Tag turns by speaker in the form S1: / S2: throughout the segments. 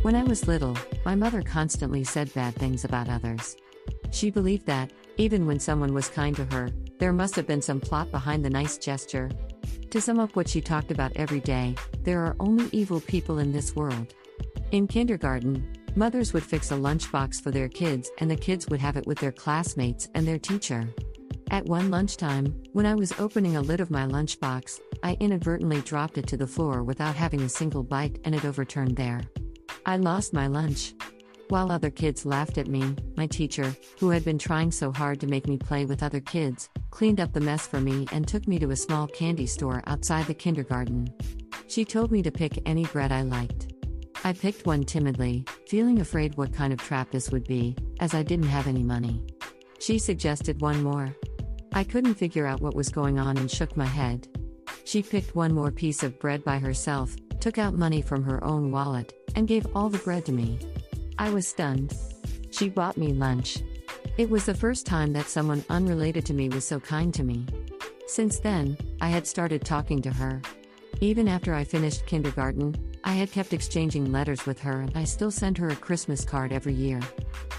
S1: When I was little, my mother constantly said bad things about others. She believed that, even when someone was kind to her, there must have been some plot behind the nice gesture. To sum up what she talked about every day, there are only evil people in this world. In kindergarten, mothers would fix a lunchbox for their kids and the kids would have it with their classmates and their teacher. At one lunchtime, when I was opening a lid of my lunchbox, I inadvertently dropped it to the floor without having a single bite and it overturned there. I lost my lunch. While other kids laughed at me, my teacher, who had been trying so hard to make me play with other kids, cleaned up the mess for me and took me to a small candy store outside the kindergarten. She told me to pick any bread I liked. I picked one timidly, feeling afraid what kind of trap this would be, as I didn't have any money. She suggested one more. I couldn't figure out what was going on and shook my head. She picked one more piece of bread by herself, took out money from her own wallet, and gave all the bread to me. I was stunned. She bought me lunch. It was the first time that someone unrelated to me was so kind to me. Since then, I had started talking to her. Even after I finished kindergarten, I had kept exchanging letters with her and I still sent her a Christmas card every year.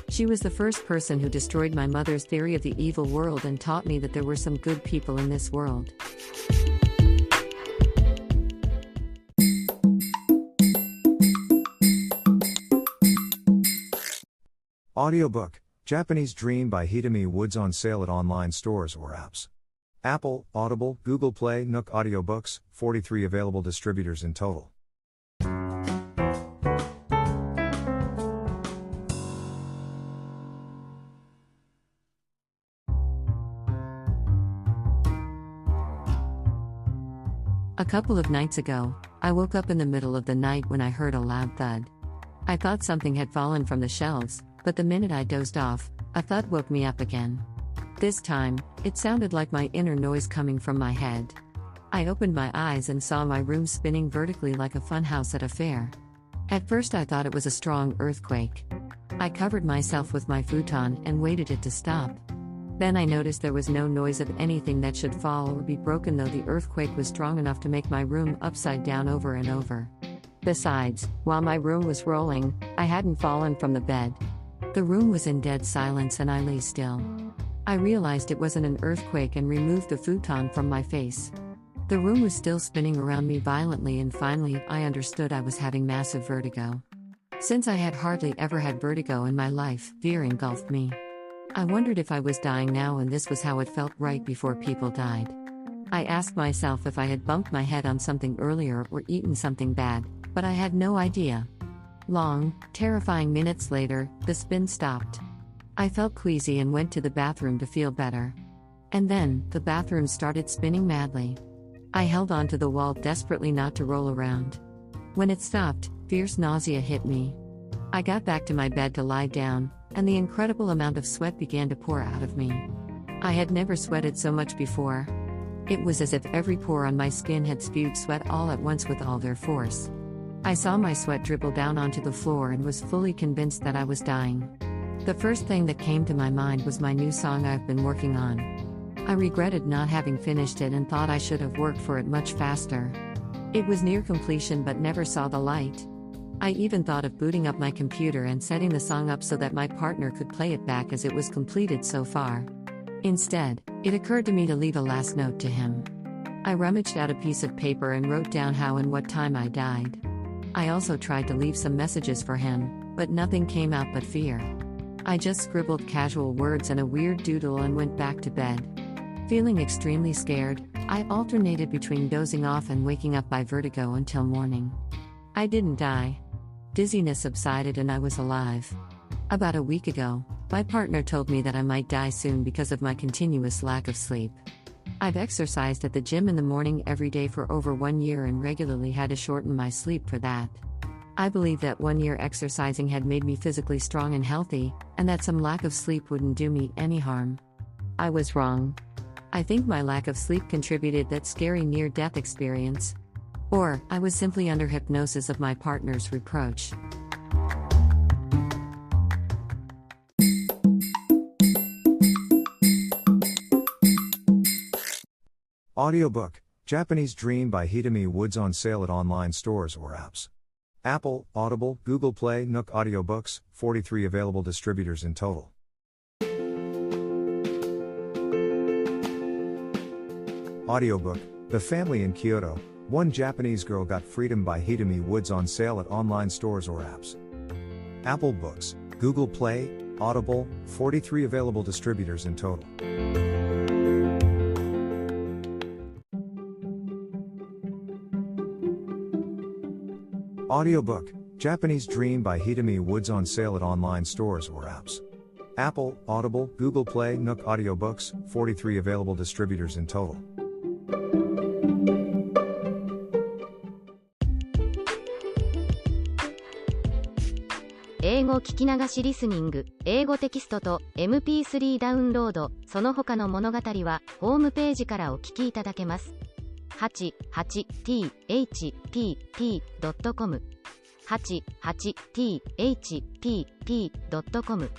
S1: She was the first person who destroyed my mother's theory of the evil world and taught me that there were some good people in this world.
S2: Audiobook, Japanese Dream by Hidemi Woods on sale at online stores or apps. Apple, Audible, Google Play, Nook Audiobooks, 43 available distributors in total.
S1: A couple of nights ago, I woke up in the middle of the night when I heard a loud thud. I thought something had fallen from the shelves, but the minute I dozed off, a thud woke me up again. This time, it sounded like my inner noise coming from my head. I opened my eyes and saw my room spinning vertically like a funhouse at a fair. At first I thought it was a strong earthquake. I covered myself with my futon and waited it to stop. Then I noticed there was no noise of anything that should fall or be broken, though the earthquake was strong enough to make my room upside down over and over. Besides, while my room was rolling, I hadn't fallen from the bed. The room was in dead silence and I lay still. I realized it wasn't an earthquake and removed the futon from my face. The room was still spinning around me violently and finally I understood I was having massive vertigo. Since I had hardly ever had vertigo in my life, fear engulfed me. I wondered if I was dying now and this was how it felt right before people died. I asked myself if I had bumped my head on something earlier or eaten something bad, but I had no idea. Long, terrifying minutes later, the spin stopped. I felt queasy and went to the bathroom to feel better. And then, the bathroom started spinning madly. I held onto the wall desperately not to roll around. When it stopped, fierce nausea hit me. I got back to my bed to lie down, and the incredible amount of sweat began to pour out of me. I had never sweated so much before. It was as if every pore on my skin had spewed sweat all at once with all their force. I saw my sweat dribble down onto the floor and was fully convinced that I was dying. The first thing that came to my mind was my new song I've been working on. I regretted not having finished it and thought I should have worked for it much faster. It was near completion but never saw the light. I even thought of booting up my computer and setting the song up so that my partner could play it back as it was completed so far. Instead, it occurred to me to leave a last note to him. I rummaged out a piece of paper and wrote down how and what time I died. I also tried to leave some messages for him, but nothing came out but fear. I just scribbled casual words and a weird doodle and went back to bed. Feeling extremely scared, I alternated between dozing off and waking up by vertigo until morning. I didn't die. Dizziness subsided and I was alive. About a week ago, my partner told me that I might die soon because of my continuous lack of sleep. I've exercised at the gym in the morning every day for over 1 year and regularly had to shorten my sleep for that. I believe that 1 year exercising had made me physically strong and healthy, and that some lack of sleep wouldn't do me any harm. I was wrong. I think my lack of sleep contributed that scary near-death experience. Or, I was simply under hypnosis of my partner's reproach.
S2: Audiobook, Japanese Dream by Hidemi Woods on sale at online stores or apps. Apple, Audible, Google Play, Nook Audiobooks, 43 available distributors in total. Audiobook, The Family in Kyoto, One Japanese Girl Got Freedom by Hidemi Woods on sale at online stores or apps. Apple Books, Google Play, Audible, 43 available distributors in total. Audiobook, Japanese Dream by Hidemi Woods on sale at online stores or apps. Apple, Audible, Google Play, Nook Audiobooks, 43 available distributors in total.
S3: 英語聞き流しリスニング、英語テキストと MP3 ダウンロード、その他の物語はホームページからお聞きいただけます。88thpp.com 88thpp.com